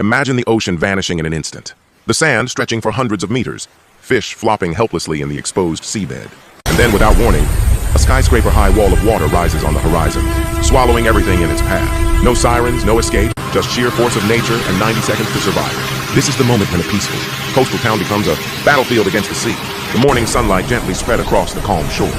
Imagine the ocean vanishing in an instant. The sand stretching for hundreds of meters, fish flopping helplessly in the exposed seabed. And then, without warning, a skyscraper-high wall of water rises on the horizon, swallowing everything in its path. No sirens, no escape, just sheer force of nature and 90 seconds to survive. This is the moment when a peaceful, coastal town becomes a battlefield against the sea. The morning sunlight gently spread across the calm shore.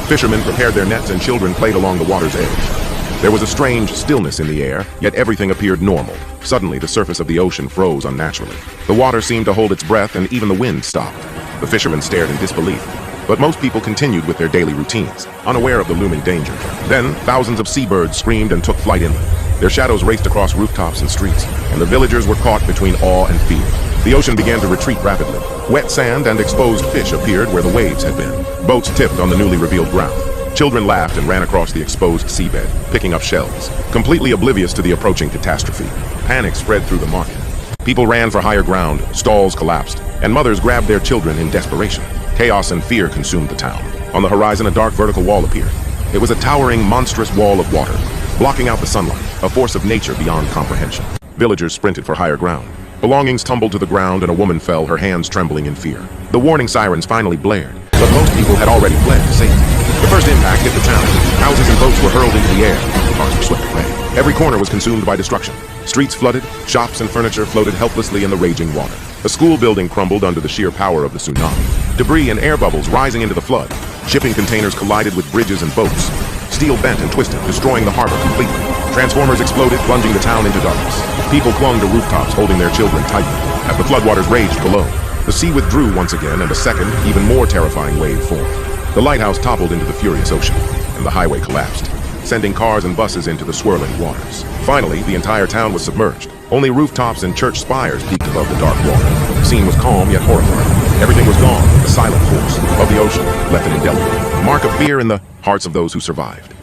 Fishermen prepared their nets and children played along the water's edge. There was a strange stillness in the air, yet everything appeared normal. Suddenly, the surface of the ocean froze unnaturally. The water seemed to hold its breath, and even the wind stopped. The fishermen stared in disbelief. But most people continued with their daily routines, unaware of the looming danger. Then, thousands of seabirds screamed and took flight inland. Their shadows raced across rooftops and streets, and the villagers were caught between awe and fear. The ocean began to retreat rapidly. Wet sand and exposed fish appeared where the waves had been. Boats tipped on the newly revealed ground. Children laughed and ran across the exposed seabed, picking up shells, completely oblivious to the approaching catastrophe. Panic spread through the market. People ran for higher ground, stalls collapsed, and mothers grabbed their children in desperation. Chaos and fear consumed the town. On the horizon, a dark vertical wall appeared. It was a towering, monstrous wall of water, blocking out the sunlight, a force of nature beyond comprehension. Villagers sprinted for higher ground. Belongings tumbled to the ground and a woman fell, her hands trembling in fear. The warning sirens finally blared, but most people had already fled to safety. The first impact hit the town. Houses and boats were hurled into the air. Cars were swept away. Every corner was consumed by destruction. Streets flooded, shops and furniture floated helplessly in the raging water. A school building crumbled under the sheer power of the tsunami. Debris and air bubbles rising into the flood. Shipping containers collided with bridges and boats. Steel bent and twisted, destroying the harbor completely. Transformers exploded, plunging the town into darkness. People clung to rooftops, holding their children tightly. As the floodwaters raged below, the sea withdrew once again, and a second, even more terrifying wave formed. The lighthouse toppled into the furious ocean, and the highway collapsed, sending cars and buses into the swirling waters. Finally, the entire town was submerged. Only rooftops and church spires peeked above the dark water. The scene was calm yet horrifying. Everything was gone, but the silent force of the ocean left an indelible mark of fear in the hearts of those who survived.